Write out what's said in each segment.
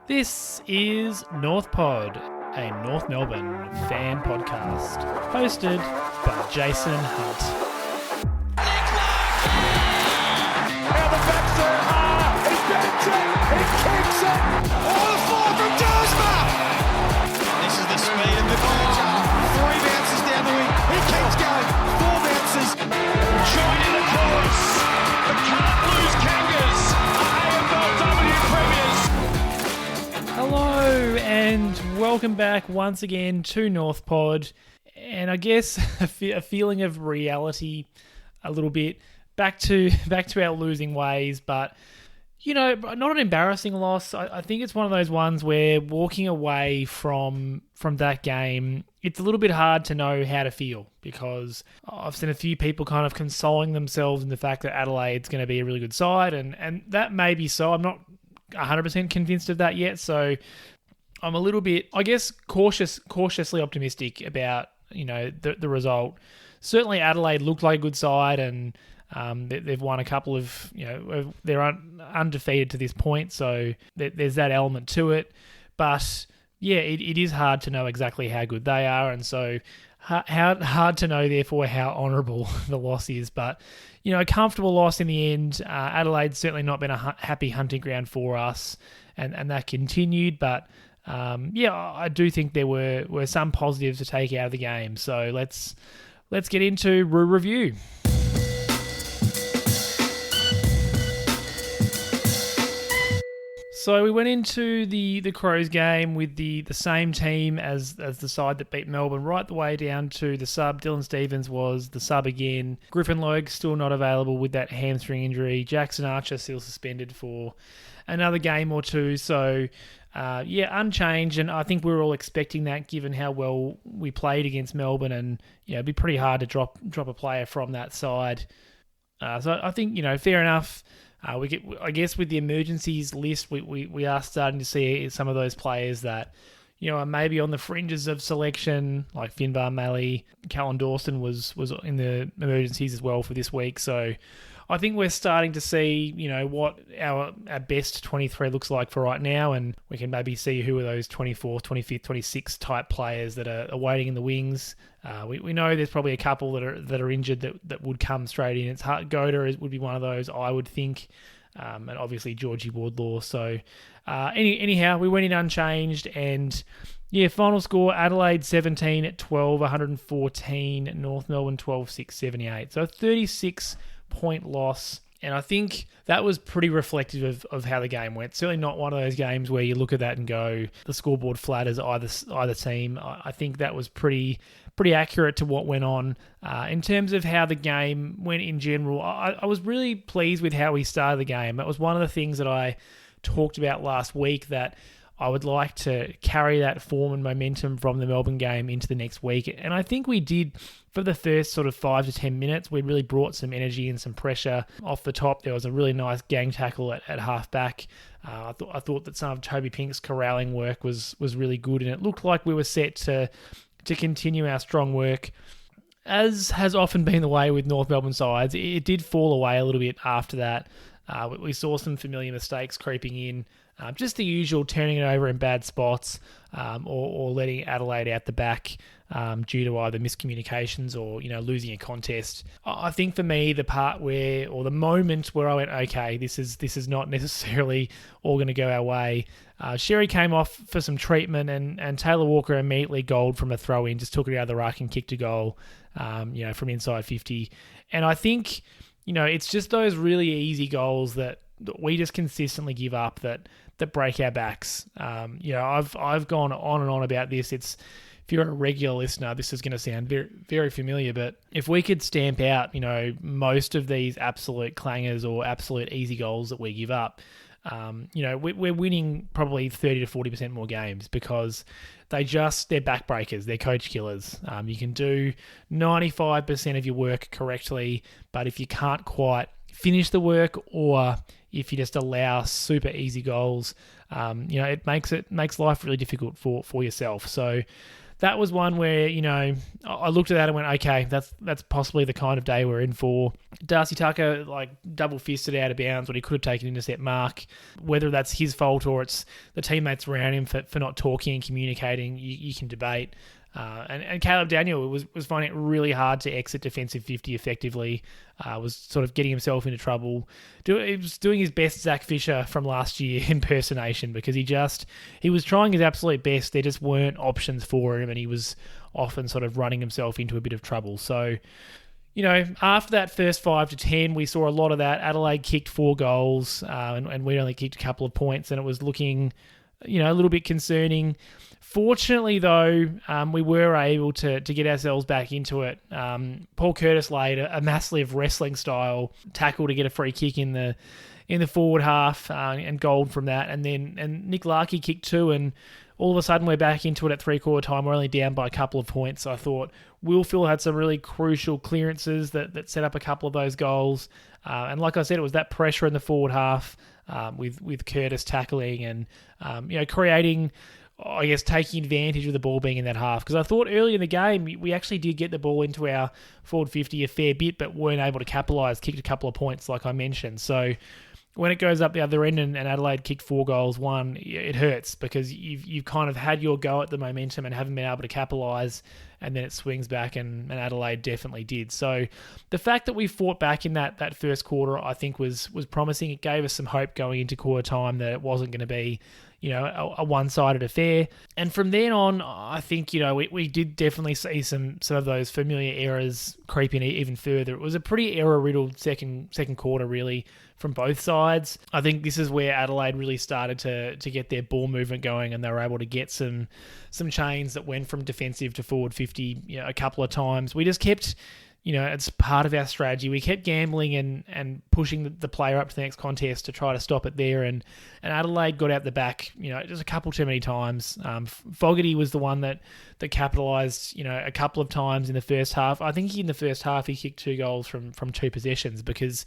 This is North Pod, a North Melbourne fan podcast, hosted by Jason Hunt. Now the backs there are. He backs it. He kicks it. Oh, the fall from Dursma. This is the speed of the culture. 3 bounces down the wing. He keeps going. 4 bounces. Joining the chorus. The Can't Lose Kangas are AFLW premiers. Hello and welcome back once again to North Pod. And I guess a feeling of reality a little bit. Back to our losing ways, but you know, not an embarrassing loss. I think it's one of those ones where walking away from that game, it's a little bit hard to know how to feel, because I've seen a few people kind of consoling themselves in the fact that Adelaide's going to be a really good side, and that may be so. I'm not 100% convinced of that yet, so I'm a little bit, I guess, cautiously optimistic about, you know, the result. Certainly Adelaide looked like a good side, and they've won a couple of, you know, they're undefeated to this point, so there's that element to it. But yeah, it is hard to know exactly how good they are, and so hard to know, therefore, how honourable the loss is. But, you know, a comfortable loss in the end. Adelaide's certainly not been a happy hunting ground for us, and that continued. But yeah, I do think there were some positives to take out of the game. So let's get into review. So we went into the Crows game with the same team as the side that beat Melbourne, right the way down to the sub. Dylan Stephens was the sub again. Griffin Logue still not available with that hamstring injury. Jackson Archer still suspended for another game or two. So yeah, unchanged, and I think we were all expecting that, given how well we played against Melbourne, and you know, it'd be pretty hard to drop a player from that side. So I think, you know, fair enough. I guess with the emergencies list, we are starting to see some of those players that, you know, are maybe on the fringes of selection, like Finbar Malley. Callan Dawson was in the emergencies as well for this week. So I think we're starting to see, you know, what our best 23 looks like for right now, and we can maybe see who are those 24th, 25th, 26th type players that are waiting in the wings. We know there's probably a couple that are injured that would come straight in. It's hard. Goda would be one of those, I would think, and obviously Georgie Wardlaw. So anyhow, we went in unchanged, and yeah, final score: Adelaide 17-12, 114, North Melbourne 12-6, 78. So a 36-point loss. And I think that was pretty reflective of how the game went. Certainly not one of those games where you look at that and go, the scoreboard flatters either team. I think that was pretty accurate to what went on. In terms of how the game went in general, I was really pleased with how we started the game. That was one of the things that I talked about last week, that I would like to carry that form and momentum from the Melbourne game into the next week. And I think we did for the first sort of 5 to 10 minutes. We really brought some energy and some pressure off the top. There was a really nice gang tackle at half-back. I thought that some of Toby Pink's corralling work was really good, and it looked like we were set to continue our strong work. As has often been the way with North Melbourne sides, it did fall away a little bit after that. We saw some familiar mistakes creeping in. Just the usual, turning it over in bad spots, or letting Adelaide out the back due to either miscommunications or, you know, losing a contest. I think for me, the moment where I went, okay, this is not necessarily all going to go our way. Xerri came off for some treatment, and Taylor Walker immediately goaled from a throw-in, just took it out of the ruck and kicked a goal, you know, from inside 50. And I think, you know, it's just those really easy goals that we just consistently give up that break our backs. You know, I've gone on and on about this. If you're a regular listener, this is going to sound very, very familiar, but if we could stamp out, you know, most of these absolute clangers or absolute easy goals that we give up, you know, we're winning probably 30 to 40% more games, because they're backbreakers, they're coach killers. You can do 95% of your work correctly, but if you can't quite finish the work, or if you just allow super easy goals, you know, it makes life really difficult for yourself. So that was one where, I looked at that and went, okay, that's possibly the kind of day we're in for. Darcy Tucker, double-fisted out of bounds when he could have taken an intercept mark. Whether that's his fault or it's the teammates around him for not talking and communicating, you can debate. And Caleb Daniel was finding it really hard to exit defensive 50 effectively, was sort of getting himself into trouble. He was doing his best Zach Fisher from last year impersonation, because he was trying his absolute best. There just weren't options for him, and he was often sort of running himself into a bit of trouble. So, after that first 5 to 10, we saw a lot of that. Adelaide kicked 4 goals, and we only kicked a couple of points, and it was looking, a little bit concerning. Fortunately, though, we were able to get ourselves back into it. Paul Curtis laid a massive wrestling-style tackle to get a free kick in the forward half, and gold from that. And Nick Larkey kicked 2, and all of a sudden we're back into it at three-quarter time. We're only down by a couple of points. So I thought Will Phil had some really crucial clearances that set up a couple of those goals. And like I said, it was that pressure in the forward half with Curtis tackling and creating, I guess, taking advantage of the ball being in that half. Because I thought early in the game, we actually did get the ball into our forward 50 a fair bit, but weren't able to capitalise, kicked a couple of points like I mentioned. So when it goes up the other end and Adelaide kicked 4 goals, it hurts, because you've kind of had your go at the momentum and haven't been able to capitalise, and then it swings back, and Adelaide definitely did. So the fact that we fought back in that first quarter, I think was promising. It gave us some hope going into quarter time that it wasn't going to be a one-sided affair. And from then on, I think, we did definitely see some of those familiar errors creep in even further. It was a pretty error-riddled second quarter, really, from both sides. I think this is where Adelaide really started to get their ball movement going, and they were able to get some chains that went from defensive to forward 50 a couple of times. We just kept... it's part of our strategy. We kept gambling and pushing the player up to the next contest to try to stop it there. And Adelaide got out the back, just a couple too many times. Fogarty was the one that capitalised, a couple of times in the first half. I think in the first half he kicked 2 goals from 2 possessions, because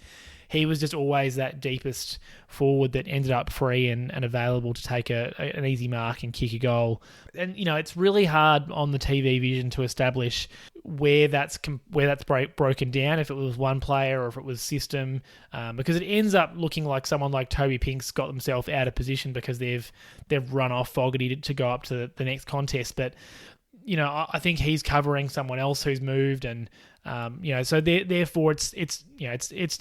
he was just always that deepest forward that ended up free and available to take an easy mark and kick a goal. And, it's really hard on the TV vision to establish where that's broken down, if it was one player or if it was system, because it ends up looking like someone like Toby Pink's got themselves out of position because they've run off Fogarty to go up to the next contest. But, I think he's covering someone else who's moved, and so therefore it's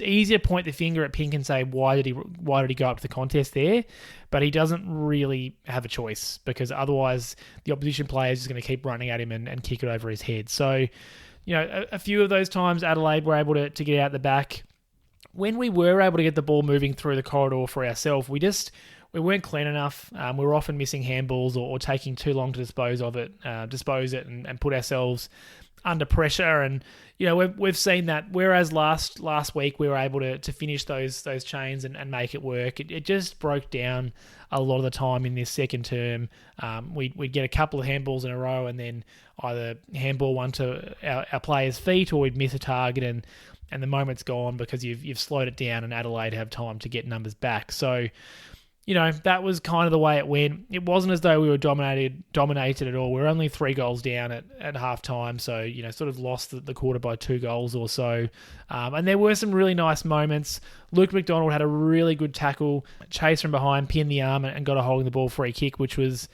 easier to point the finger at Pink and say, why did he go up to the contest there? But he doesn't really have a choice, because otherwise the opposition player is just going to keep running at him and kick it over his head. So, a few of those times Adelaide were able to get out the back. When we were able to get the ball moving through the corridor for ourselves, we weren't clean enough. We were often missing handballs or taking too long to dispose it and put ourselves under pressure. And we've seen that. Whereas last week we were able to finish those chains and make it work. It just broke down a lot of the time in this second term. We'd get a couple of handballs in a row, and then either handball one to our players' feet, or we'd miss a target, and the moment's gone because you've slowed it down, and Adelaide have time to get numbers back. So, that was kind of the way it went. It wasn't as though we were dominated at all. We were only 3 goals down at half time, so, sort of lost the quarter by 2 goals or so. And there were some really nice moments. Luke McDonald had a really good tackle, chase from behind, pinned the arm, and got a holding the ball free kick, which was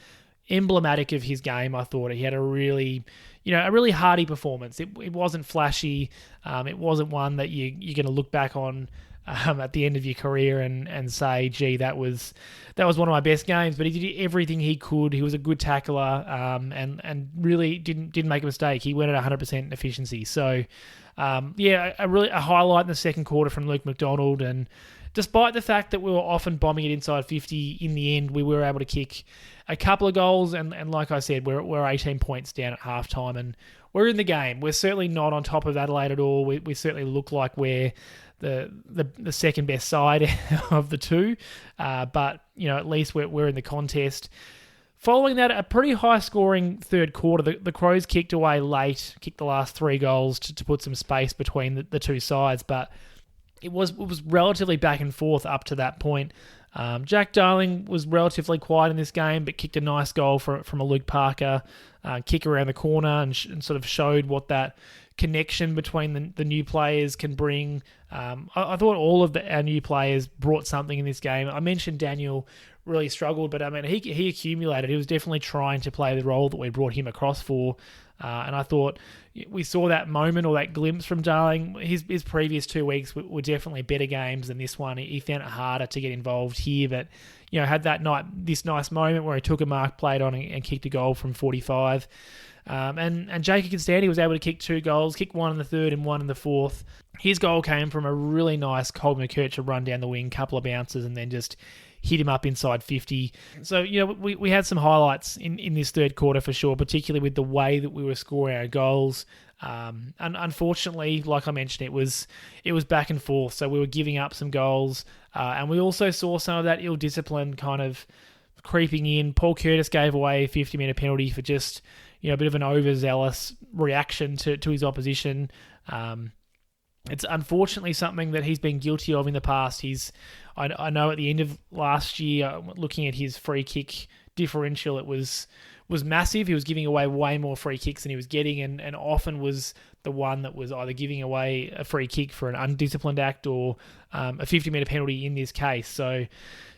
emblematic of his game. I thought he had a really hardy performance. It wasn't flashy. It wasn't one that you're going to look back on at the end of your career and say, gee, that was one of my best games. But he did everything he could. He was a good tackler, and really didn't make a mistake. He went at 100% efficiency. So, a highlight in the second quarter from Luke McDonald. And despite the fact that we were often bombing it inside 50, in the end we were able to kick a couple of goals. And like I said, we're 18 points down at halftime, and we're in the game. We're certainly not on top of Adelaide at all. We certainly look like we're the second best side of the two, but at least we're in the contest. Following that, a pretty high scoring third quarter. The Crows kicked away late, kicked the last 3 goals to put some space between the two sides, but it was relatively back and forth up to that point. Jack Darling was relatively quiet in this game, but kicked a nice goal from a Luke Parker kick around the corner and sort of showed what that connection between the new players can bring. I thought all of our new players brought something in this game. I mentioned Daniel really struggled, but I mean, he accumulated. He was definitely trying to play the role that we brought him across for. And I thought we saw that moment or that glimpse from Darling. His previous 2 weeks were definitely better games than this one. He found it harder to get involved here, but had this nice moment where he took a mark played on and kicked a goal from 45. And Jacob Constanti was able to kick 2 goals, kick one in the third and one in the fourth. His goal came from a really nice Colby McKercher run down the wing, couple of bounces, and then just hit him up inside 50. So, we had some highlights in this third quarter for sure, particularly with the way that we were scoring our goals. And unfortunately, like I mentioned, it was back and forth. So we were giving up some goals. And we also saw some of that ill discipline kind of creeping in. Paul Curtis gave away a 50-minute penalty for just, a bit of an overzealous reaction to his opposition. It's unfortunately something that he's been guilty of in the past. I know at the end of last year, looking at his free kick differential, it was massive. He was giving away way more free kicks than he was getting, and often was the one that was either giving away a free kick for an undisciplined act or a 50-metre penalty in this case. So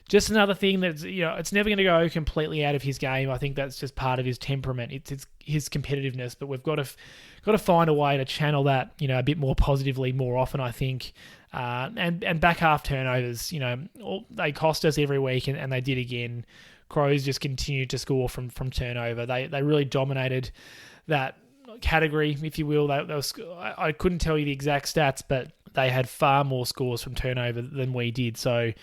just another thing that's, it's never going to go completely out of his game. I think that's just part of his temperament. It's his competitiveness, but we've got to find a way to channel that, a bit more positively more often, I think. And back half turnovers, they cost us every week, and they did again. Crows just continued to score from turnover. They really dominated that category, if you will. I couldn't tell you the exact stats, but they had far more scores from turnover than we did. So,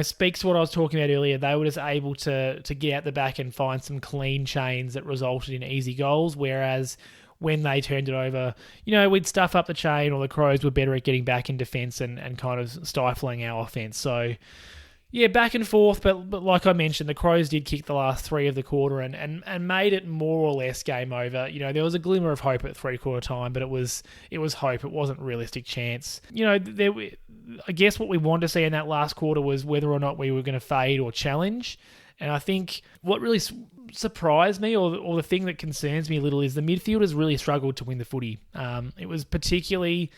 speaks to what I was talking about earlier. They were just able to get out the back and find some clean chains that resulted in easy goals, whereas when they turned it over, we'd stuff up the chain, or the Crows were better at getting back in defence and kind of stifling our offence. So, yeah, back and forth, but like I mentioned, the Crows did kick the last 3 of the quarter and made it more or less game over. There was a glimmer of hope at 3/4 time, but it was hope. It wasn't realistic chance. I guess what we wanted to see in that last quarter was whether or not we were going to fade or challenge. And I think what really surprised me, or the thing that concerns me a little, is the midfielders really struggled to win the footy. It was particularly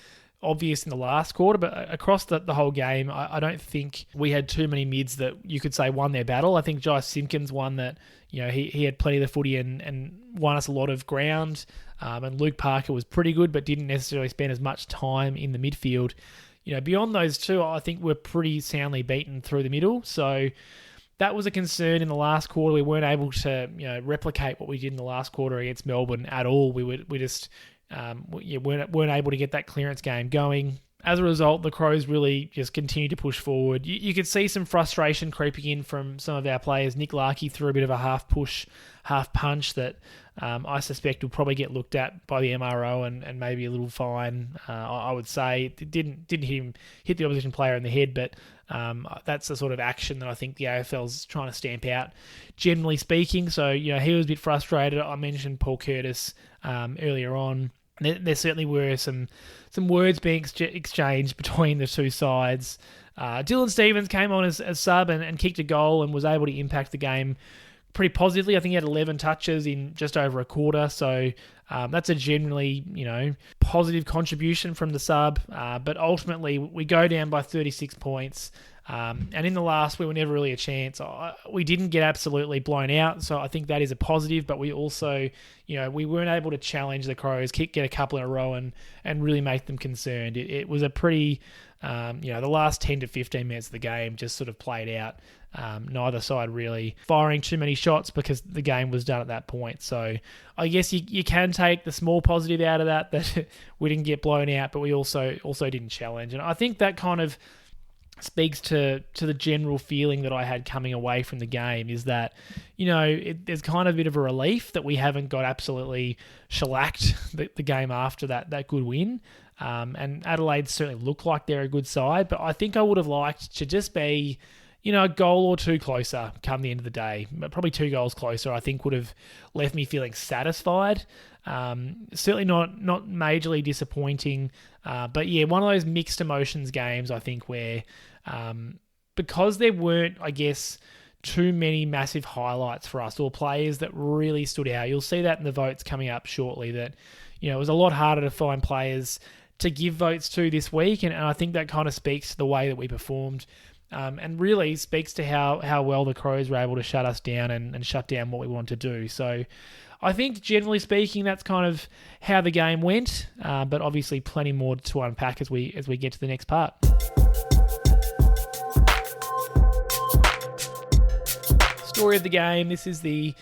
obvious in the last quarter, but across the whole game, I don't think we had too many mids that you could say won their battle. I think Jai Simpkin's one that, he had plenty of the footy and won us a lot of ground. And Luke Parker was pretty good, but didn't necessarily spend as much time in the midfield. Beyond those two, I think we're pretty soundly beaten through the middle. So that was a concern in the last quarter. We weren't able to, replicate what we did in the last quarter against Melbourne at all. We just weren't able to get that clearance game going. As a result, the Crows really just continued to push forward. You could see some frustration creeping in from some of our players. Nick Larkey threw a bit of a half push, half punch that I suspect will probably get looked at by the MRO and maybe a little fine. I would say it didn't hit the opposition player in the head, but that's the sort of action that I think the AFL's trying to stamp out, generally speaking. So, he was a bit frustrated. I mentioned Paul Curtis earlier on. There certainly were some words being exchanged between the two sides. Dylan Stephens came on as sub and kicked a goal and was able to impact the game pretty positively. I think he had 11 touches in just over a quarter, so that's a generally, positive contribution from the sub. But ultimately, we go down by 36 points. And in the last, we were never really a chance. We didn't get absolutely blown out, so I think that is a positive, but we also, we weren't able to challenge the Crows, get a couple in a row and really make them concerned. It was a pretty, the last 10 to 15 minutes of the game just sort of played out. Neither side really firing too many shots because the game was done at that point. So I guess you can take the small positive out of that we didn't get blown out, but we also didn't challenge. And I think that kind of speaks to the general feeling that I had coming away from the game, is that, there's kind of a bit of a relief that we haven't got absolutely shellacked the game after that good win. And Adelaide certainly look like they're a good side, but I think I would have liked to just be, a goal or two closer come the end of the day. Probably 2 goals closer, I think, would have left me feeling satisfied. Certainly not majorly disappointing. But yeah, one of those mixed emotions games, I think, where because there weren't, I guess, too many massive highlights for us or players that really stood out. You'll see that in the votes coming up shortly, that, it was a lot harder to find players to give votes to this week, and I think that kind of speaks to the way that we performed, and really speaks to how well the Crows were able to shut us down and shut down what we wanted to do. So I think, generally speaking, that's kind of how the game went, but obviously plenty more to unpack as we get to the next part. Story of the game. This is the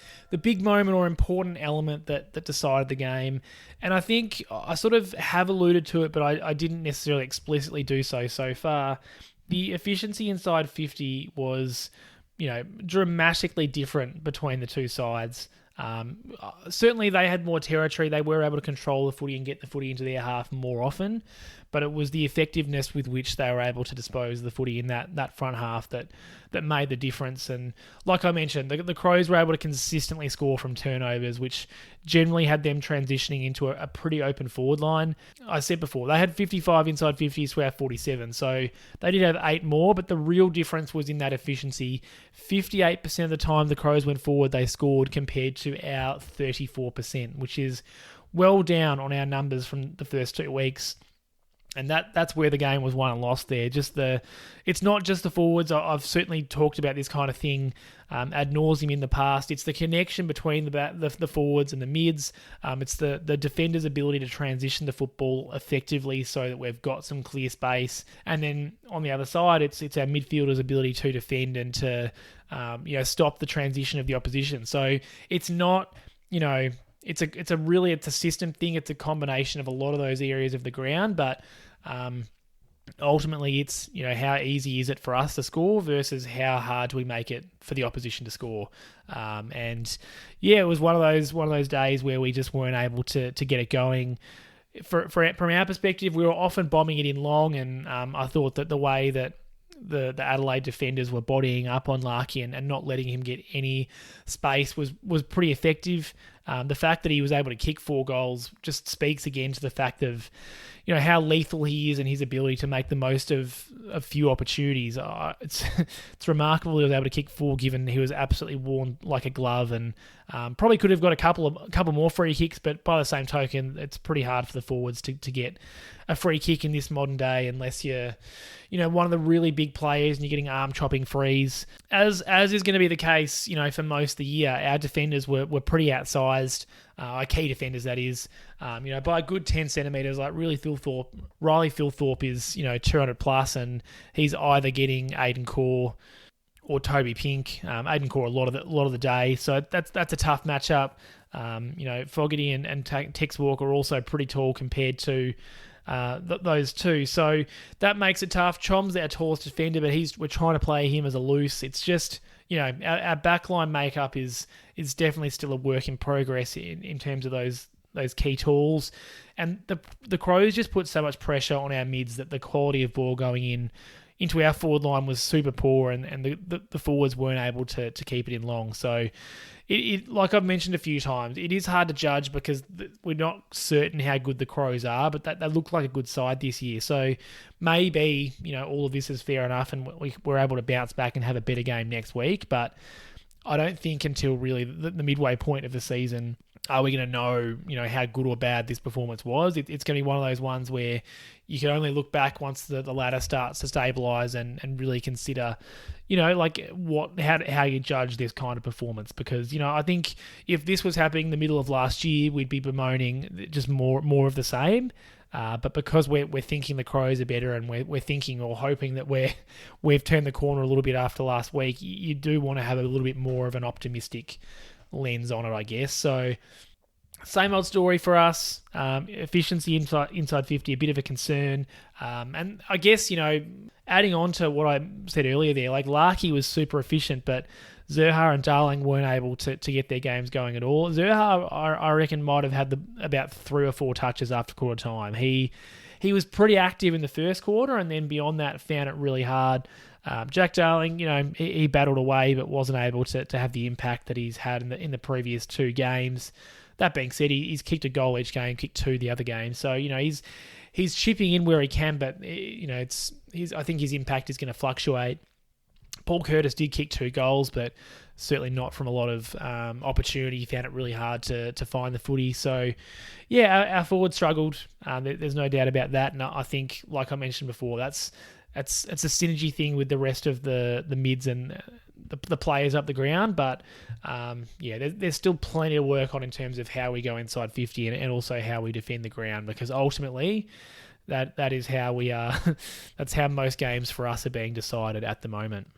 big moment or important element that decided the game. And I think I sort of have alluded to it, but I didn't necessarily explicitly do so far. The efficiency inside 50 was, dramatically different between the two sides. Certainly they had more territory. They were able to control the footy and get the footy into their half more often, but it was the effectiveness with which they were able to dispose of the footy in that front half that made the difference. And like I mentioned, the Crows were able to consistently score from turnovers, which generally had them transitioning into a pretty open forward line. I said before, they had 55 inside 50s to our 47, so they did have 8 more, but the real difference was in that efficiency. 58% of the time the Crows went forward, they scored, compared to our 34%, which is well down on our numbers from the first 2 weeks. And that's where the game was won and lost there. It's not just the forwards. I've certainly talked about this kind of thing ad nauseum in the past. It's the connection between the forwards and the mids. It's the defenders' ability to transition the football effectively so that we've got some clear space. And then on the other side, it's our midfielders' ability to defend and to stop the transition of the opposition. So it's not, it's a system thing. It's a combination of a lot of those areas of the ground, but ultimately it's, how easy is it for us to score versus how hard do we make it for the opposition to score. And yeah, it was one of those days where we just weren't able to get it going. From our perspective, we were often bombing it in long, and I thought that the way that the Adelaide defenders were bodying up on Larkey and not letting him get any space was pretty effective. The fact that he was able to kick 4 goals just speaks again to the fact of, how lethal he is and his ability to make the most of a few opportunities. It's remarkable he was able to kick 4, given he was absolutely worn like a glove, and probably could have got a couple more free kicks. But by the same token, it's pretty hard for the forwards to get a free kick in this modern day unless you're, one of the really big players and you're getting arm chopping frees. As is going to be the case, for most of the year, our defenders were pretty outsized. Our key defenders, that is, by a good 10 centimetres. Like Riley Philthorpe is, 200 plus, and he's either getting Aiden Core or Toby Pink. Aiden Core a lot of the day, so that's a tough matchup. Fogarty and Tex Walker are also pretty tall compared to those two, so that makes it tough. Chom's our tallest defender, but we're trying to play him as a loose. It's just, our backline makeup is definitely still a work in progress in terms of those key tools, and the Crows just put so much pressure on our mids that the quality of ball going into our forward line was super poor, and the forwards weren't able to keep it in long. So it like I've mentioned a few times, it is hard to judge because we're not certain how good the Crows are, but they look like a good side this year. So maybe, all of this is fair enough and we're able to bounce back and have a better game next week. But I don't think until really the midway point of the season are we going to know, how good or bad this performance was. It's going to be one of those ones where you can only look back once the ladder starts to stabilise and really consider, how you judge this kind of performance. Because, I think if this was happening in the middle of last year, we'd be bemoaning just more of the same. But because we're thinking the Crows are better, and we're thinking or hoping that we've turned the corner a little bit after last week, you do want to have a little bit more of an optimistic lens on it, I guess. So same old story for us. Efficiency inside 50, a bit of a concern. And I guess, adding on to what I said earlier there, like Larkey was super efficient, but Xerri and Darling weren't able to get their games going at all. Xerri, I reckon, might have had about 3 or 4 touches after quarter time. He was pretty active in the first quarter, and then beyond that found it really hard. Jack Darling, he battled away but wasn't able to have the impact that he's had in the previous 2 games. That being said, he's kicked a goal each game, kicked 2 the other game. So, he's chipping in where he can, but I think his impact is going to fluctuate. Paul Curtis did kick 2 goals, but certainly not from a lot of opportunity. He found it really hard to find the footy. So, yeah, our forward struggled. There's no doubt about that. And I think, like I mentioned before, it's a synergy thing with the rest of the mids and the players up the ground. But, there's still plenty to work on in terms of how we go inside 50 and also how we defend the ground, because ultimately that is how we are. That's how most games for us are being decided at the moment.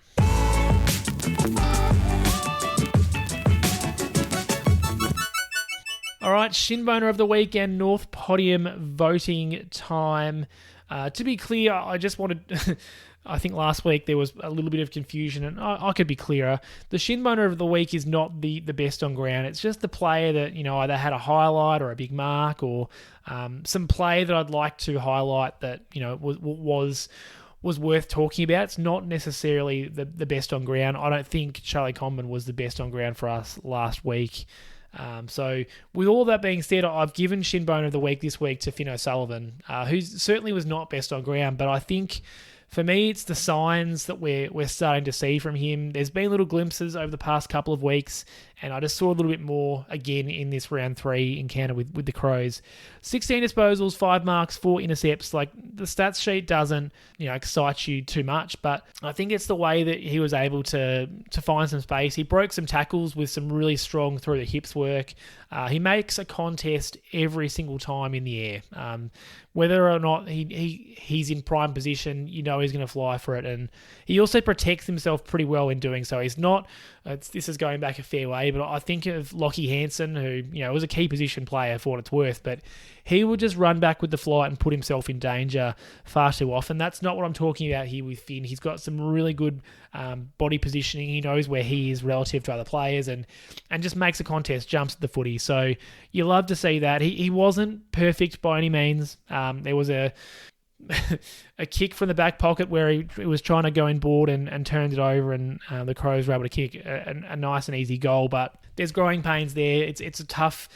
All right, Shinboner of the week and North Podium voting time. To be clear, I just wanted... I think last week there was a little bit of confusion, and I could be clearer. The Shinboner of the week is not the best on ground. It's just the player that, either had a highlight or a big mark, or some play that I'd like to highlight that, was worth talking about. It's not necessarily the best on ground. I don't think Charlie Comben was the best on ground for us last week. So with all that being said, I've given Shinboner of the week this week to Finn O'Sullivan, who certainly was not best on ground, but I think for me, it's the signs that we're starting to see from him. There's been little glimpses over the past couple of weeks, and I just saw a little bit more again in this round 3 encounter with the Crows. 16 disposals, 5 marks, 4 intercepts. Like, the stats sheet doesn't, excite you too much, but I think it's the way that he was able to find some space. He broke some tackles with some really strong through the hips work. He makes a contest every single time in the air. Whether or not he's in prime position, he's going to fly for it. And he also protects himself pretty well in doing so. He's not, this is going back a fair way, but I think of Lockie Hansen, who, was a key position player for what it's worth, but he would just run back with the flight and put himself in danger far too often. That's not what I'm talking about here with Finn. He's got some really good body positioning. He knows where he is relative to other players and just makes a contest, jumps at the footy. So you love to see that. He wasn't perfect by any means. There was a kick from the back pocket where he was trying to go in board and turned it over, and the Crows were able to kick a nice and easy goal. But there's growing pains there. It's a tough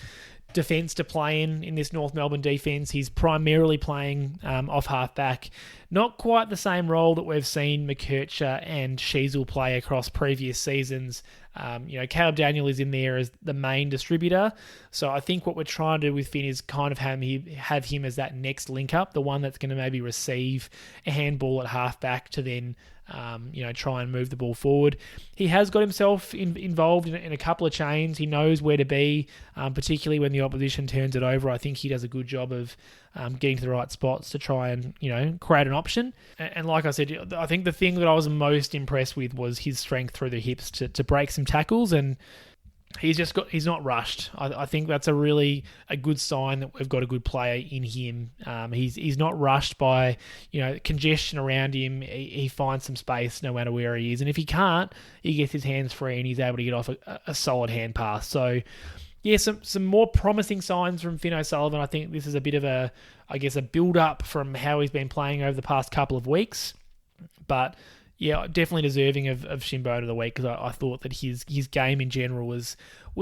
defence to play in this North Melbourne defence. He's primarily playing off half-back. Not quite the same role that we've seen McKercher and Sheasel play across previous seasons. Caleb Daniel is in there as the main distributor. So I think what we're trying to do with Finn is kind of have him as that next link-up, the one that's going to maybe receive a handball at half-back to then try and move the ball forward. He has got himself involved in a couple of chains. He knows where to be, particularly when the opposition turns it over. I think he does a good job of getting to the right spots to try and, create an option. And like I said, I think the thing that I was most impressed with was his strength through the hips to break some tackles, and he's not rushed. I think that's a good sign that we've got a good player in him. He's not rushed by, congestion around him. He finds some space no matter where he is. And if he can't, he gets his hands free and he's able to get off a solid hand pass. So, yeah, some more promising signs from Finn O'Sullivan. I think this is a bit of a build-up from how he's been playing over the past couple of weeks. But yeah, definitely deserving of Shinboner of the week, because I thought that his game in general was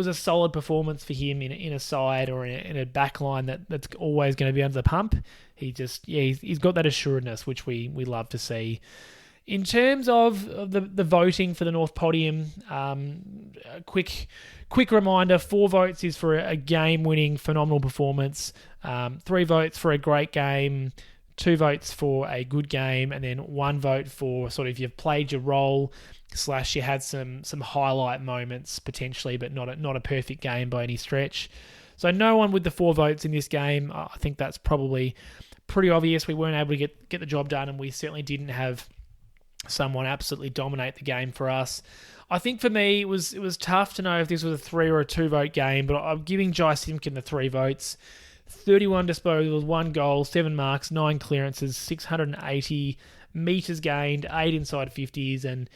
a solid performance for him in a side or in a back line that's always going to be under the pump. He's got that assuredness, which we love to see. In terms of the voting for the North Podium, a quick reminder, 4 votes is for a game-winning, phenomenal performance, 3 votes for a great game, 2 votes for a good game, and then 1 vote for sort of you've played your role / you had some highlight moments potentially, but not a perfect game by any stretch. So no one with the 4 votes in this game. I think that's probably pretty obvious. We weren't able to get the job done, and we certainly didn't have someone absolutely dominate the game for us. I think for me it was tough to know if this was a 3 or a 2 vote game, but I'm giving Jai Simpkin the 3 votes. 31 disposals, 1 goal, 7 marks, 9 clearances, 680 metres gained, 8 inside 50s, and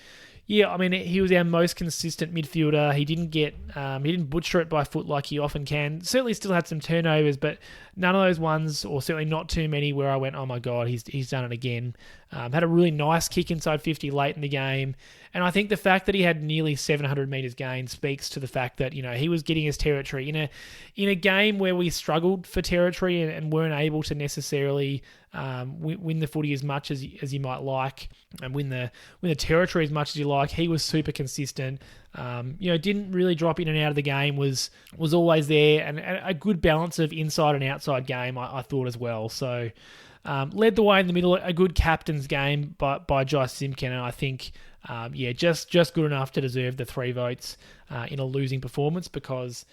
yeah, I mean, he was our most consistent midfielder. He didn't butcher it by foot like he often can. Certainly still had some turnovers, but none of those ones, or certainly not too many, where I went, oh my God, he's done it again. Had a really nice kick inside 50 late in the game. And I think the fact that he had nearly 700 metres gained speaks to the fact that, he was getting his territory in a game where we struggled for territory and weren't able to necessarily win the footy as much as you might like, and win the territory as much as you like. He was super consistent. Didn't really drop in and out of the game, was always there, and a good balance of inside and outside game, I thought as well. So led the way in the middle, a good captain's game by Josh Simpkin, and I think just good enough to deserve the 3 votes in a losing performance, because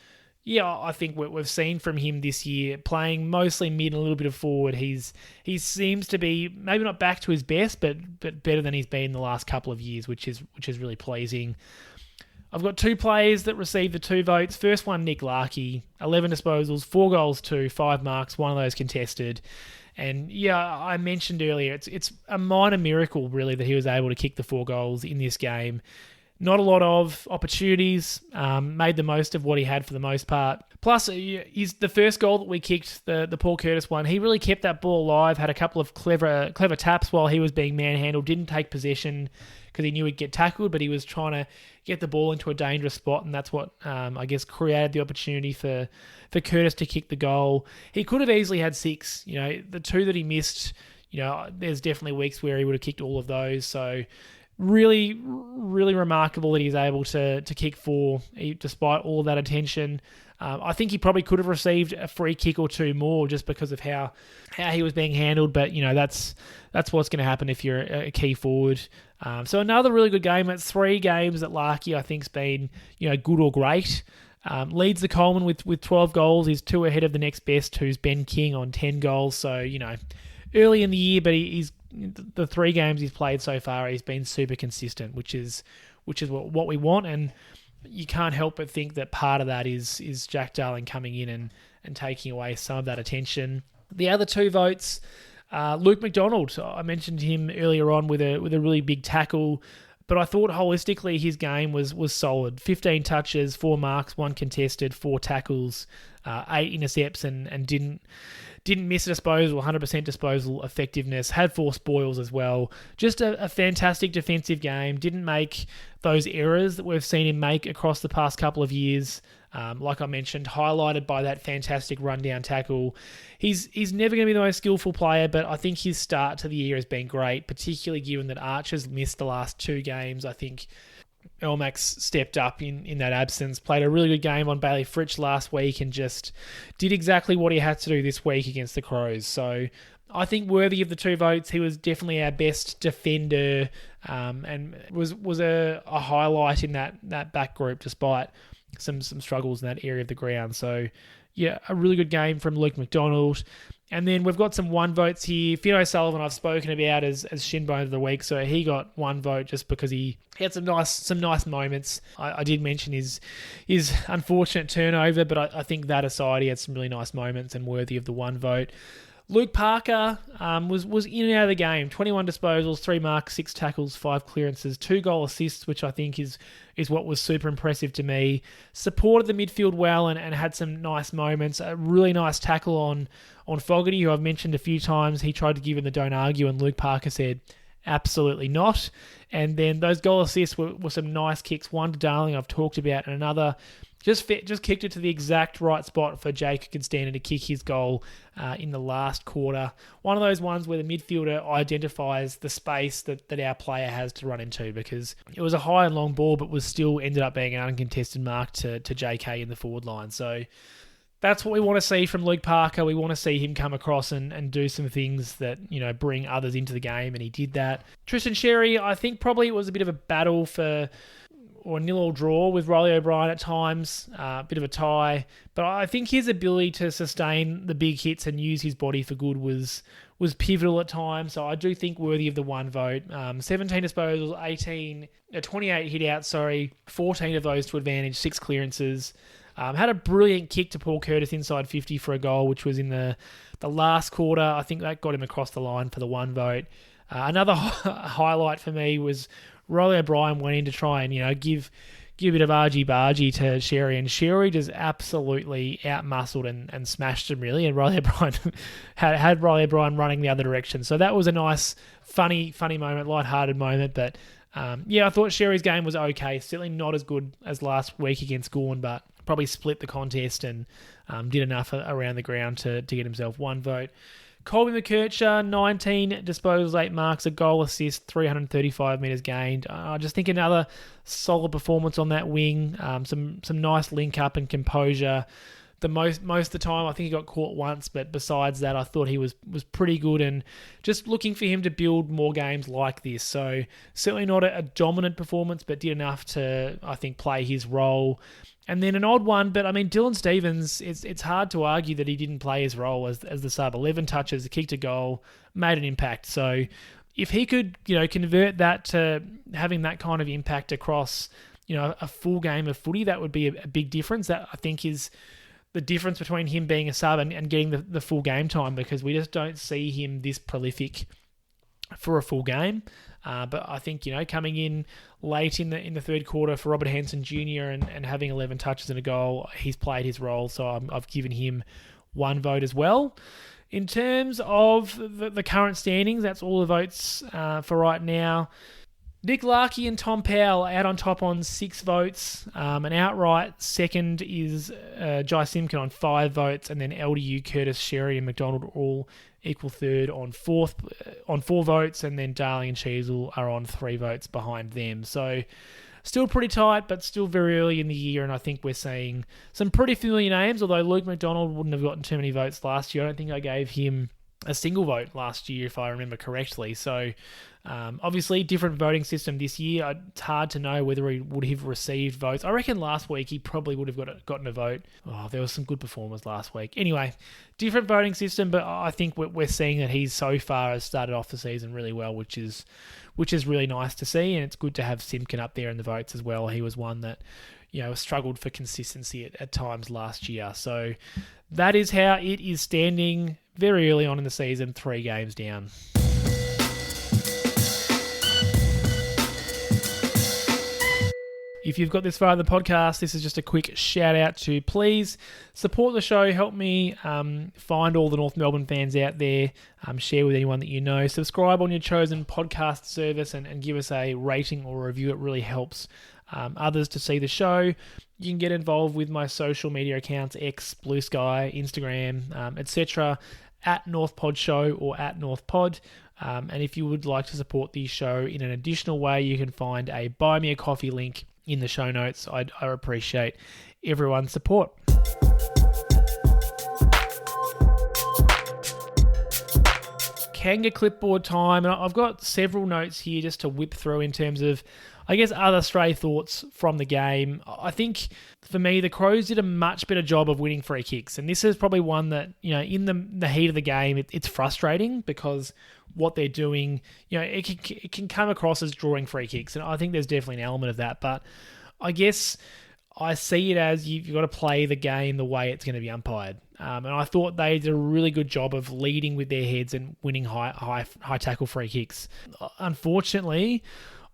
I think what we've seen from him this year, playing mostly mid and a little bit of forward, he seems to be maybe not back to his best, but better than he's been the last couple of years, which is really pleasing. I've got 2 players that received the 2 votes. First one, Nick Larkey, 11 disposals, 4 goals, 5 marks, 1 of those contested. And I mentioned earlier, it's a minor miracle really that he was able to kick the 4 goals in this game. Not a lot of opportunities, made the most of what he had for the most part. Plus, he's the first goal that we kicked, the Paul Curtis one, he really kept that ball alive, had a couple of clever taps while he was being manhandled, didn't take possession because he knew he'd get tackled, but he was trying to get the ball into a dangerous spot, and that's what, I guess, created the opportunity for Curtis to kick the goal. He could have easily had 6. The 2 that he missed, there's definitely weeks where he would have kicked all of those, so really, really remarkable that he's able to kick 4 despite all of that attention. I think he probably could have received a free kick or 2 more just because of how he was being handled, but that's what's going to happen if you're a key forward. So another really good game. It's 3 games that Larkey I think's been good or great. Leads the Coleman with 12 goals. He's 2 ahead of the next best, who's Ben King on 10 goals. So early in the year, but he's the 3 games he's played so far, he's been super consistent, which is what we want. And you can't help but think that part of that is Jack Darling coming in and taking away some of that attention. The other 2 votes, Luke McDonald. I mentioned him earlier on with a really big tackle, but I thought holistically his game was solid. 15 touches, 4 marks, 1 contested, 4 tackles, 8 intercepts, and didn't miss a disposal, 100% disposal effectiveness, had 4 spoils as well. Just a fantastic defensive game. Didn't make those errors that we've seen him make across the past couple of years. Like I mentioned, highlighted by that fantastic rundown tackle. He's never going to be the most skillful player, but I think his start to the year has been great, particularly given that Archer's missed the last 2 games. I think LMac's stepped up in that absence, played a really good game on Bailey Fritsch last week and just did exactly what he had to do this week against the Crows. So I think worthy of the 2 votes. He was definitely our best defender, and was a highlight in that back group despite some struggles in that area of the ground. So a really good game from Luke McDonald. And then we've got some 1 votes here. Finn O'Sullivan I've spoken about as Shinboner of the week, so he got 1 vote just because he had some nice moments. I did mention his unfortunate turnover, but I think that aside, he had some really nice moments and worthy of the 1 vote. Luke Parker was in and out of the game. 21 disposals, 3 marks, 6 tackles, 5 clearances, 2 goal assists, which I think is what was super impressive to me. Supported the midfield well and had some nice moments. A really nice tackle on Fogarty, who I've mentioned a few times. He tried to give him the don't argue, and Luke Parker said, absolutely not. And then those goal assists were some nice kicks. One to Darling I've talked about, and another just kicked it to the exact right spot for Jake Constantin to kick his goal in the last quarter. One of those ones where the midfielder identifies the space that our player has to run into, because it was a high and long ball, but was still ended up being an uncontested mark to JK in the forward line. So that's what we want to see from Luke Parker. We want to see him come across and do some things that, bring others into the game, and he did that. Tristan Xerri, I think probably it was a bit of a battle or a 0-0 draw with Riley O'Brien at times, a bit of a tie. But I think his ability to sustain the big hits and use his body for good was pivotal at times. So I do think worthy of the 1 vote. 17 disposals, 28 hit-outs, 14 of those to advantage, 6 clearances. Had a brilliant kick to Paul Curtis inside 50 for a goal, which was in the last quarter. I think that got him across the line for the 1 vote. Another highlight for me was Riley O'Brien went in to try and give give a bit of argy-bargy to Xerri, and Xerri just absolutely out-muscled and smashed him, really, and Riley O'Brien had Riley O'Brien running the other direction. So that was a nice, funny moment, light-hearted moment, but I thought Xerri's game was okay. Certainly not as good as last week against Gawn, but probably split the contest and did enough around the ground to get himself 1 vote. Colby McKercher, 19 disposals, 8 marks, a goal assist, 335 metres gained. I just think another solid performance on that wing. Some nice link up and composure. Most of the time, I think he got caught once, but besides that, I thought he was pretty good, and just looking for him to build more games like this. So certainly not a dominant performance, but did enough to, I think, play his role. And then an odd one, but I mean, Dylan Stephens, it's hard to argue that he didn't play his role as the sub. 11 touches, kicked a goal, made an impact. So if he could, convert that to having that kind of impact across, a full game of footy, that would be a big difference. That, I think, is the difference between him being a sub and getting the full game time, because we just don't see him this prolific for a full game. But I think, coming in late in the third quarter for Robert Hansen Jr. and having 11 touches and a goal, he's played his role, so I've given him 1 vote as well. In terms of the current standings, that's all the votes for right now. Nick Larkey and Tom Powell out on top on 6 votes. An outright second is Jai Simpkin on 5 votes, and then LDU, Curtis, Xerri, and McDonald all equal third on 4 votes, and then Darling and Cheezel are on 3 votes behind them. So still pretty tight, but still very early in the year, and I think we're seeing some pretty familiar names, although Luke McDonald wouldn't have gotten too many votes last year. I don't think I gave him a single vote last year, if I remember correctly. So obviously, different voting system this year. It's hard to know whether he would have received votes. I reckon last week he probably would have gotten a vote. Oh, there was some good performers last week. Anyway, different voting system, but I think we're seeing that he's so far has started off the season really well, which is really nice to see, and it's good to have Simpkin up there in the votes as well. He was one that struggled for consistency at times last year. So that is how it is standing very early on in the season, 3 games down. If you've got this far in the podcast, this is just a quick shout out to please support the show. Help me find all the North Melbourne fans out there. Share with anyone that you know. Subscribe on your chosen podcast service and give us a rating or review. It really helps others to see the show. You can get involved with my social media accounts, X, Blue Sky, Instagram, etc. at NorthPod Show or at NorthPod. And if you would like to support the show in an additional way, you can find a Buy Me a Coffee link in the show notes. I appreciate everyone's support. Kanga clipboard time, and I've got several notes here just to whip through in terms of, I guess, other stray thoughts from the game. I think, for me, the Crows did a much better job of winning free kicks, and this is probably one that, in the heat of the game, it's frustrating because what they're doing, it can come across as drawing free kicks, and I think there's definitely an element of that, but I guess I see it as you've got to play the game the way it's going to be umpired. And I thought they did a really good job of leading with their heads and winning high tackle free kicks. Unfortunately,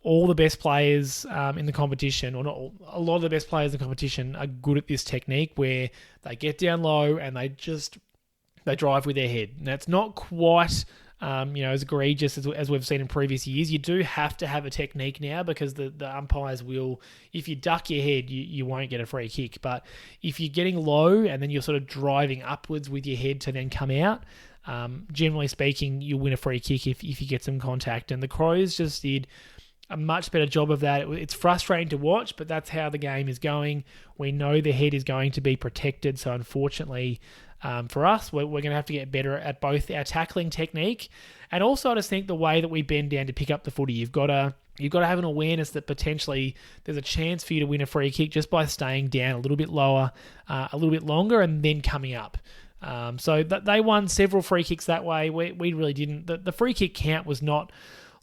all the best players in the competition, or not all, a lot of the best players in the competition are good at this technique where they get down low and they drive with their head. Now, it's not quite as egregious as we've seen in previous years. You do have to have a technique now because the umpires will, if you duck your head, you won't get a free kick. But if you're getting low and then you're sort of driving upwards with your head to then come out, generally speaking, you'll win a free kick if you get some contact. And the Crows just did a much better job of that. It's frustrating to watch, but that's how the game is going. We know the head is going to be protected, so unfortunately, for us, we're going to have to get better at both our tackling technique and also I just think the way that we bend down to pick up the footy. You've got to have an awareness that potentially there's a chance for you to win a free kick just by staying down a little bit lower, a little bit longer, and then coming up. So they won several free kicks that way. We really didn't. The free kick count was not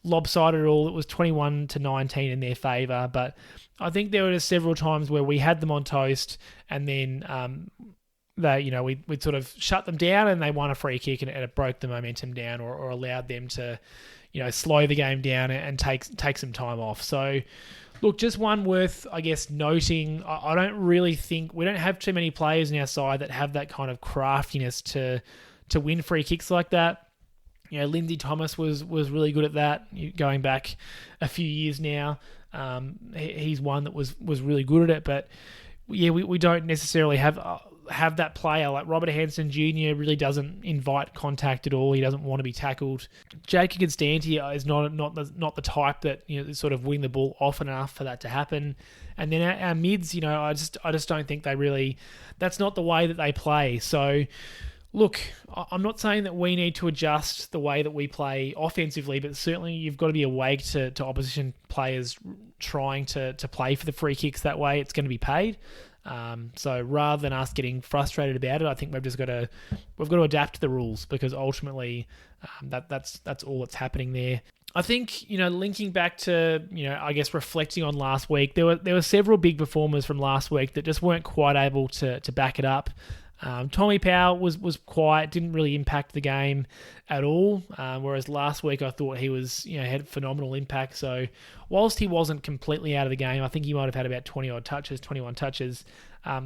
lopsided at all. It was 21-19 in their favour, but I think there were several times where we had them on toast and then we'd sort of shut them down and they won a free kick and it broke the momentum down or allowed them to, slow the game down and take some time off. So Look, just one worth, I guess, noting. I don't really think we don't have too many players in our side that have that kind of craftiness to win free kicks like that. You know, Lindsay Thomas was really good at that, going back a few years now. He's one that was really good at it, but yeah, we don't necessarily have that player. Like Robert Hansen Jr. really doesn't invite contact at all. He doesn't want to be tackled. Jake Constanti is not the type that, you know, sort of wing the ball often enough for that to happen. And then our mids, you know, I just don't think that's not the way that they play. So look, I'm not saying that we need to adjust the way that we play offensively, but certainly you've got to be awake to opposition players trying to play for the free kicks that way. It's going to be paid. So rather than us getting frustrated about it, I think we've got to adapt to the rules, because ultimately that's all that's happening there. I think, you know, linking back to, you know, I guess reflecting on last week, there were several big performers from last week that just weren't quite able to back it up. Tommy Powell was quiet, didn't really impact the game at all. Whereas last week I thought he was, you know, had phenomenal impact. So whilst he wasn't completely out of the game, I think he might have had about 21 touches.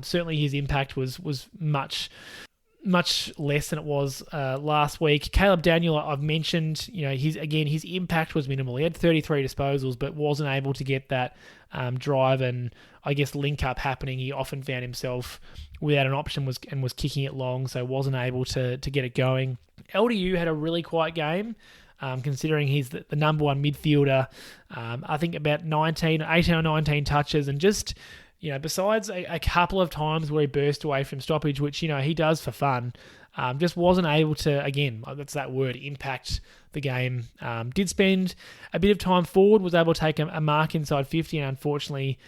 Certainly his impact was much less than it was last week. Caleb Daniel, I've mentioned, you know, his impact was minimal. He had 33 disposals, but wasn't able to get that drive and, I guess, link up happening. He often found himself without an option and was kicking it long, so wasn't able to get it going. LDU had a really quiet game, considering he's the number one midfielder. I think about 18 or 19 touches, and just, you know, besides a couple of times where he burst away from stoppage, which, you know, he does for fun, just wasn't able to, again, that's that word, impact the game. Did spend a bit of time forward, was able to take a mark inside 50, and unfortunately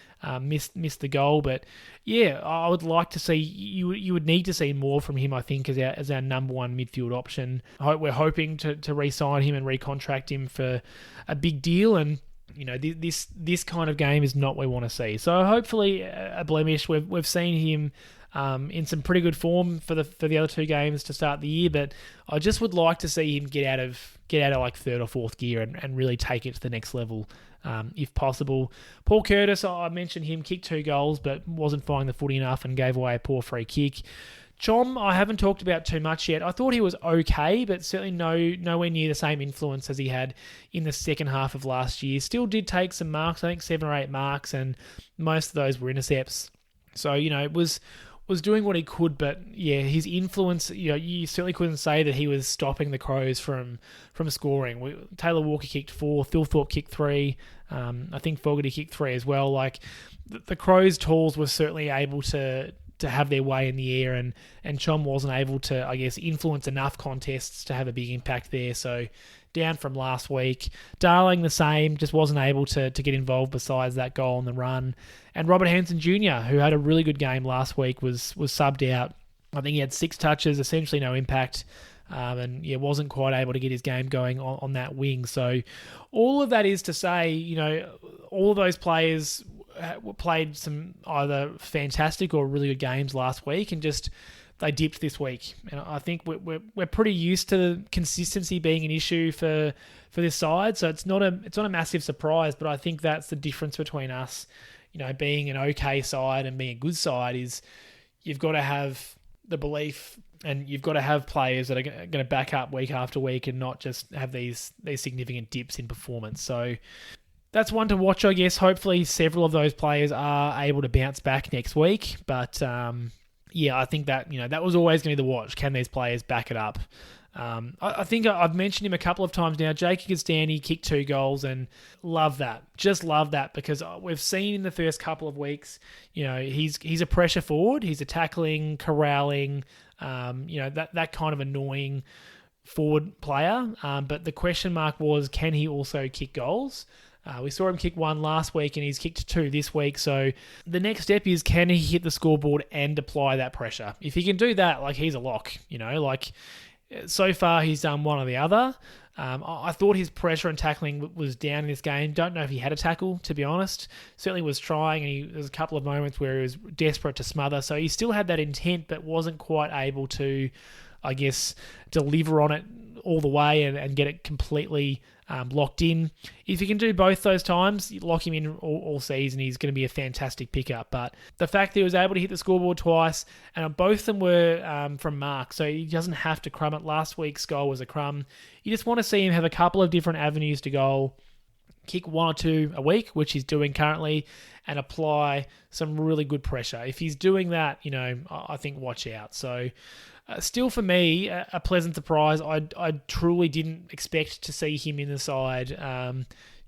missed the goal. But yeah, I would like to see, you would need to see more from him, I think, as our number one midfield option. We're hoping to re-sign him and recontract him for a big deal, and you know, this kind of game is not what we want to see. So hopefully a blemish. We've seen him in some pretty good form for the other two games to start the year, but I just would like to see him get out of like third or fourth gear and really take it to the next level, if possible. Paul Curtis, I mentioned him, kicked 2 goals, but wasn't finding the footy enough and gave away a poor free kick. Chom, I haven't talked about too much yet. I thought he was okay, but certainly nowhere near the same influence as he had in the second half of last year. Still did take some marks, I think 7 or 8 marks, and most of those were intercepts. So, you know, it was doing what he could, but yeah, his influence, you know, you certainly couldn't say that he was stopping the Crows from scoring. Taylor Walker kicked 4, Thilthorpe kicked 3, I think Fogarty kicked 3 as well. Like, the Crows' tools were certainly able to have their way in the air, and Chom wasn't able to, I guess, influence enough contests to have a big impact there. So down from last week. Darling the same, just wasn't able to get involved besides that goal on the run. And Robert Hansen Jr., who had a really good game last week, was subbed out. I think he had 6 touches, essentially no impact, and yeah, wasn't quite able to get his game going on that wing. So all of that is to say, you know, all of those players played some either fantastic or really good games last week, and just they dipped this week. And I think we're pretty used to consistency being an issue for this side, so it's not a massive surprise. But I think that's the difference between us, you know, being an okay side and being a good side, is you've got to have the belief and you've got to have players that are going to back up week after week and not just have these significant dips in performance. So that's one to watch, I guess. Hopefully several of those players are able to bounce back next week. But yeah, I think that, you know, that was always going to be the watch. Can these players back it up? I think I've mentioned him a couple of times now. Jake Constanti kicked 2 goals, and love that. Just love that, because we've seen in the first couple of weeks, you know, he's a pressure forward. He's a tackling, corralling, you know, that kind of annoying forward player. But the question mark was, can he also kick goals? We saw him kick 1 last week, and he's kicked 2 this week. So the next step is, can he hit the scoreboard and apply that pressure? If he can do that, like, he's a lock. You know, like, so far he's done one or the other. I thought his pressure and tackling was down in this game. Don't know if he had a tackle, to be honest. Certainly was trying, and there was a couple of moments where he was desperate to smother. So he still had that intent, but wasn't quite able to, I guess, deliver on it all the way and get it completely locked in. If you can do both those times, you lock him in all season, he's going to be a fantastic pickup. But the fact that he was able to hit the scoreboard twice, and both of them were from mark, so he doesn't have to crumb it. Last week's goal was a crumb. You just want to see him have a couple of different avenues to goal, kick 1 or 2 a week, which he's doing currently, and apply some really good pressure. If he's doing that, I think watch out. So still for me, a pleasant surprise. I truly didn't expect to see him in the side.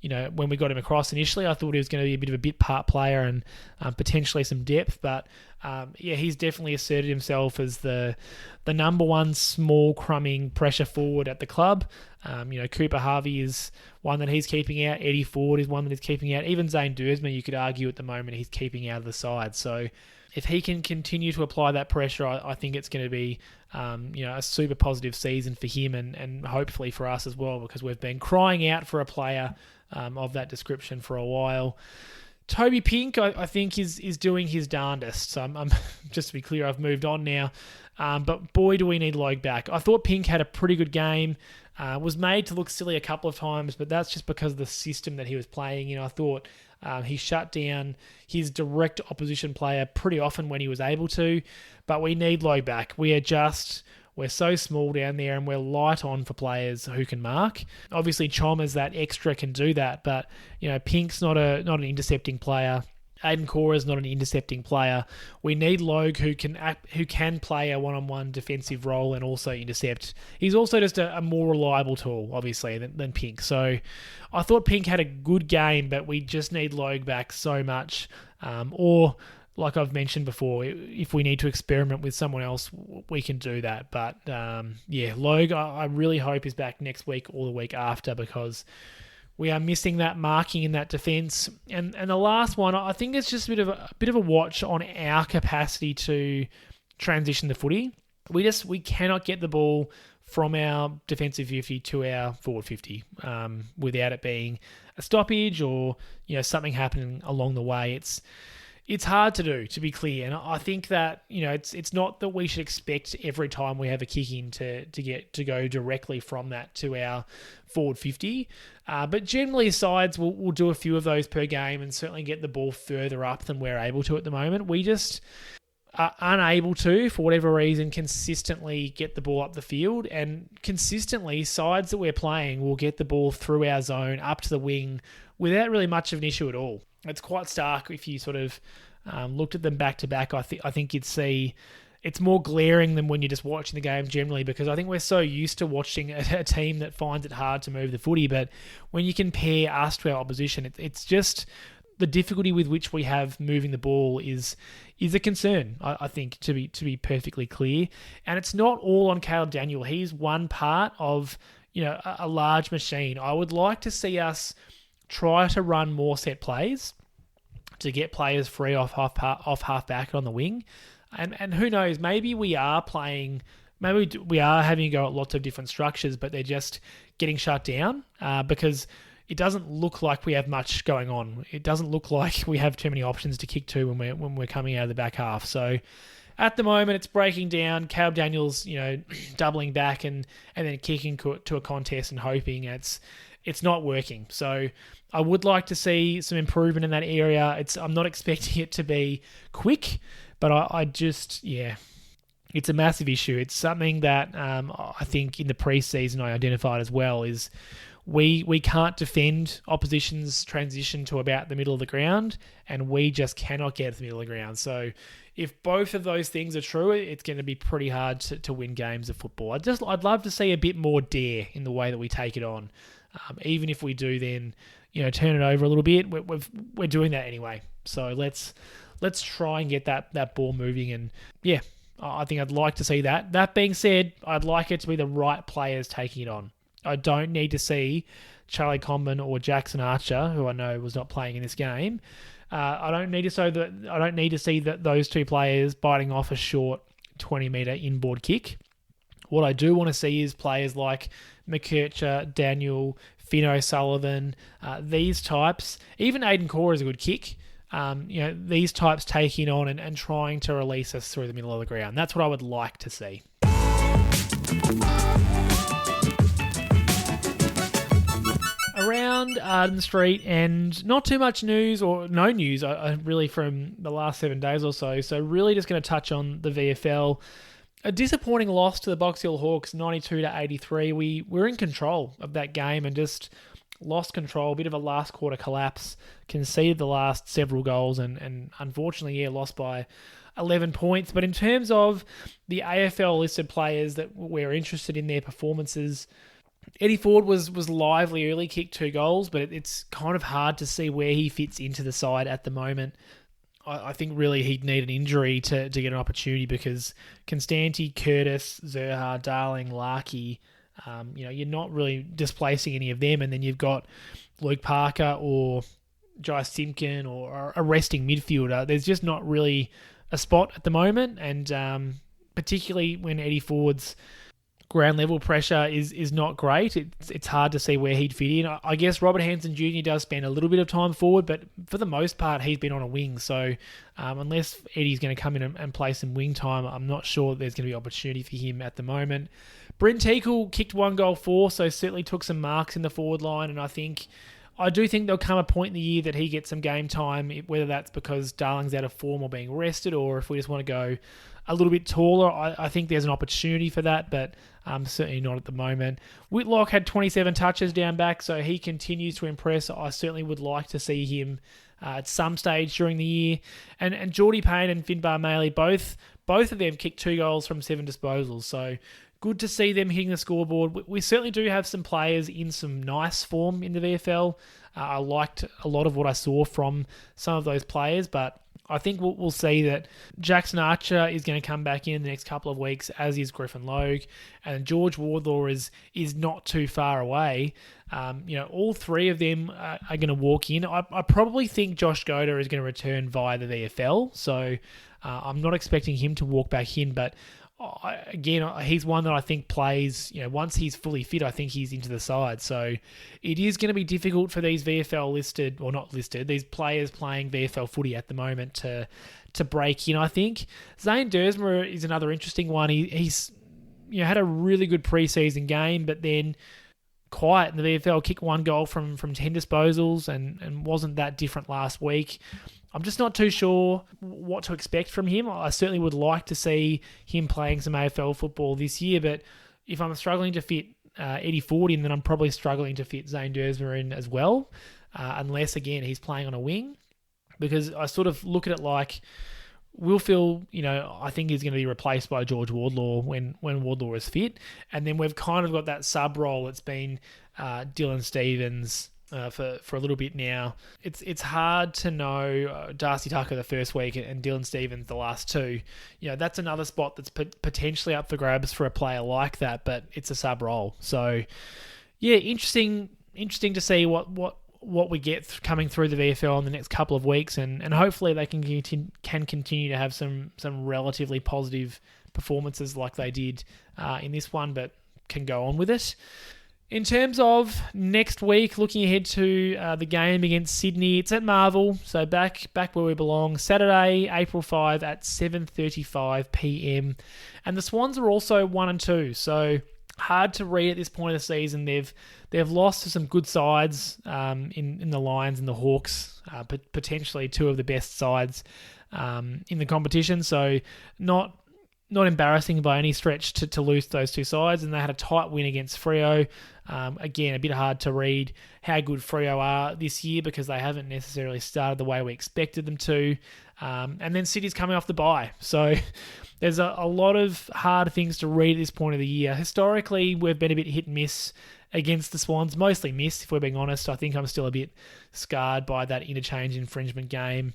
When we got him across initially, I thought he was going to be a bit of a bit part player and potentially some depth. But he's definitely asserted himself as the number one small crumbing pressure forward at the club. Cooper Harvey is one that he's keeping out. Eddie Ford is one that he's keeping out. Even Zane Duursma, you could argue at the moment, he's keeping out of the side. So if he can continue to apply that pressure, I think it's going to be a super positive season for him and hopefully for us as well, because we've been crying out for a player of that description for a while. Toby Pink, I think, is doing his darndest. So I'm just to be clear, I've moved on now. But boy, do we need Logue back. I thought Pink had a pretty good game. Was made to look silly a couple of times, but that's just because of the system that he was playing in. I thought he shut down his direct opposition player pretty often when he was able to. But we need Logue back. We're so small down there and we're light on for players who can mark. Obviously, Chom as that extra can do that, but Pink's not an intercepting player. Aiden Cora is not an intercepting player. We need Logue who can play a one-on-one defensive role and also intercept. He's also just a more reliable tool, obviously, than Pink. So I thought Pink had a good game, but we just need Logue back so much. Or, like I've mentioned before, if we need to experiment with someone else, we can do that. But Logue, I really hope is back next week or the week after, because we are missing that marking in that defence. And the last one, I think it's just a bit of a watch on our capacity to transition the footy. We cannot get the ball from our defensive 50 to our forward 50 without it being a stoppage or something happening along the way. It's hard to do, to be clear, and I think that it's not that we should expect every time we have a kick in to go directly from that to our forward 50. But generally, sides will do a few of those per game and certainly get the ball further up than we're able to at the moment. We just are unable to, for whatever reason, consistently get the ball up the field, and consistently sides that we're playing will get the ball through our zone up to the wing without really much of an issue at all. It's quite stark if you sort of looked at them back to back. I think you'd see it's more glaring than when you're just watching the game generally, because I think we're so used to watching a team that finds it hard to move the footy. But when you compare us to our opposition, it's just the difficulty with which we have moving the ball is a concern, I think, to be perfectly clear. And it's not all on Caleb Daniel. He's one part of a large machine. I would like to see us try to run more set plays to get players free off half back on the wing. And who knows, maybe we are having a go at lots of different structures, but they're just getting shut down because it doesn't look like we have much going on. It doesn't look like we have too many options to kick to when we're coming out of the back half. So at the moment, it's breaking down. Caleb Daniels, doubling back and then kicking to a contest and hoping it's not working. So I would like to see some improvement in that area. I'm not expecting it to be quick, but it's a massive issue. It's something that I think in the preseason I identified as well is we can't defend opposition's transition to about the middle of the ground, and we just cannot get to the middle of the ground. So if both of those things are true, it's going to be pretty hard to win games of football. I'd love to see a bit more dare in the way that we take it on. Even if we do then, turn it over a little bit, we're doing that anyway. So let's try and get that ball moving. And yeah, I think I'd like to see that. That being said, I'd like it to be the right players taking it on. I don't need to see Charlie Comben or Jackson Archer, who I know was not playing in this game. I don't need to see that those two players biting off a short 20-metre inboard kick. What I do want to see is players like McKercher, Daniel, Finn O'Sullivan, these types. Even Aiden Cora is a good kick. These types taking on and trying to release us through the middle of the ground. That's what I would like to see. Around Arden Street, and not too much news, or no news, really, from the last 7 days or so. So really just going to touch on the VFL. A disappointing loss to the Box Hill Hawks, 92-83. We were in control of that game and just lost control. A bit of a last quarter collapse. Conceded the last several goals and unfortunately, lost by 11 points. But in terms of the AFL listed players that we're interested in their performances, Eddie Ford was lively early, kicked 2 goals, but it's kind of hard to see where he fits into the side at the moment. I think really he'd need an injury to get an opportunity, because Constanti, Curtis, Xerri, Darling, Larkey, you're not really displacing any of them, and then you've got Luke Parker or Jai Simpkin or a resting midfielder. There's just not really a spot at the moment, and particularly when Eddie Ford's ground level pressure is not great. It's hard to see where he'd fit in. I guess Robert Hansen Jr. does spend a little bit of time forward, but for the most part, he's been on a wing. So unless Eddie's going to come in and play some wing time, I'm not sure there's going to be opportunity for him at the moment. Bryn Teakle kicked 1 goal for, so certainly took some marks in the forward line, and I do think there'll come a point in the year that he gets some game time, whether that's because Darling's out of form or being rested, or if we just want to go a little bit taller. I think there's an opportunity for that, but certainly not at the moment. Whitlock had 27 touches down back, so he continues to impress. I certainly would like to see him at some stage during the year. And Geordie Payne and Finbar Maley, both of them kicked 2 goals from 7 disposals, so good to see them hitting the scoreboard. We certainly do have some players in some nice form in the VFL. I liked a lot of what I saw from some of those players, but I think we'll see that Jackson Archer is going to come back in the next couple of weeks, as is Griffin Logue, and George Wardlaw is not too far away. All 3 of them are going to walk in. I probably think Josh Goda is going to return via the VFL, so I'm not expecting him to walk back in, but he's one that I think plays, once he's fully fit, I think he's into the side. So it is going to be difficult for these VFL listed, or not listed, these players playing VFL footy at the moment to break in, I think. Zane Dersmer is another interesting one. He's had a really good preseason game, but then quiet in the VFL, kicked 1 goal from 10 disposals and wasn't that different last week. I'm just not too sure what to expect from him. I certainly would like to see him playing some AFL football this year, but if I'm struggling to fit Eddie Ford in, then I'm probably struggling to fit Zane Dersmer in as well, unless, again, he's playing on a wing, because I sort of look at it like Wilfield, I think he's going to be replaced by George Wardlaw when Wardlaw is fit, and then we've kind of got that sub-role that's been Dylan Stephens for a little bit now. It's hard to know Darcy Tucker the first week and Dylan Stephens the last 2. That's another spot that's potentially up for grabs for a player like that, but it's a sub role. So yeah, interesting to see what we get coming through the VFL in the next couple of weeks, and hopefully they can continue to have some relatively positive performances like they did in this one, but can go on with it. In terms of next week, looking ahead to the game against Sydney, it's at Marvel, so back where we belong. Saturday, April 5 at 7:35 p.m. And the Swans are also 1-2, so hard to read at this point of the season. They've lost to some good sides in the Lions and the Hawks, potentially 2 of the best sides in the competition. So not embarrassing by any stretch to lose those 2 sides, and they had a tight win against Freo. Again, a bit hard to read how good Freo are this year, because they haven't necessarily started the way we expected them to. And then City's coming off the bye. So there's a lot of hard things to read at this point of the year. Historically, we've been a bit hit and miss against the Swans, mostly miss, if we're being honest. I think I'm still a bit scarred by that interchange infringement game.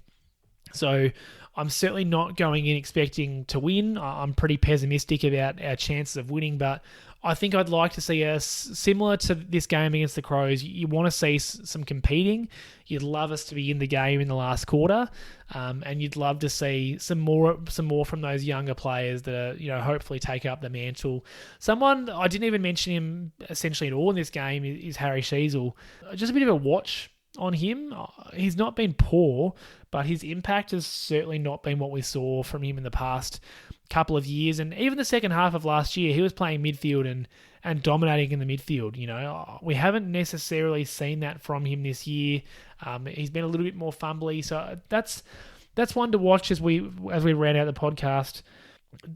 So I'm certainly not going in expecting to win. I'm pretty pessimistic about our chances of winning, but I think I'd like to see us, similar to this game against the Crows, you want to see some competing. You'd love us to be in the game in the last quarter, and you'd love to see some more from those younger players that are, hopefully take up the mantle. Someone, I didn't even mention him essentially at all in this game, is Harry Sheasel. Just a bit of a watch on him. He's not been poor, but his impact has certainly not been what we saw from him in the past couple of years, and even the second half of last year, he was playing midfield and dominating in the midfield. We haven't necessarily seen that from him this year. He's been a little bit more fumbly, so that's one to watch as we round out the podcast.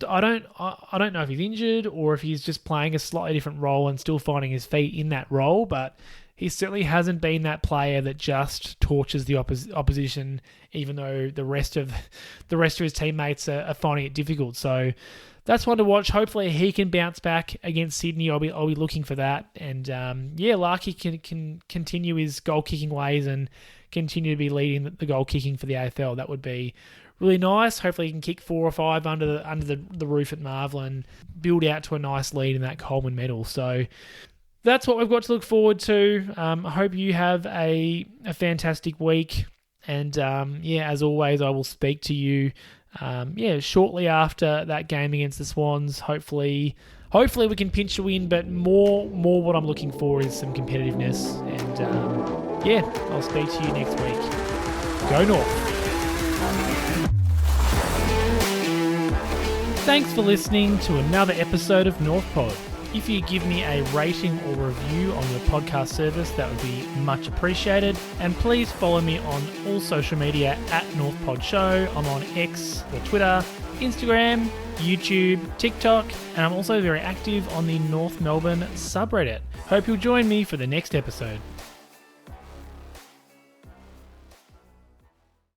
I don't know if he's injured or if he's just playing a slightly different role and still finding his feet in that role, but he certainly hasn't been that player that just torches the opposition, even though the rest of his teammates are finding it difficult. So that's one to watch. Hopefully he can bounce back against Sydney. I'll be looking for that. And Larkey can continue his goal kicking ways and continue to be leading the goal kicking for the AFL. That would be really nice. Hopefully he can kick 4 or 5 under the roof at Marvel and build out to a nice lead in that Coleman medal. So that's what we've got to look forward to. I hope you have a fantastic week. And as always, I will speak to you shortly after that game against the Swans. Hopefully we can pinch a win, but more what I'm looking for is some competitiveness. And I'll speak to you next week. Go North. Thanks for listening to another episode of North Pod. If you give me a rating or review on your podcast service, that would be much appreciated. And please follow me on all social media at North Pod Show. I'm on X or Twitter, Instagram, YouTube, TikTok, and I'm also very active on the North Melbourne subreddit. Hope you'll join me for the next episode.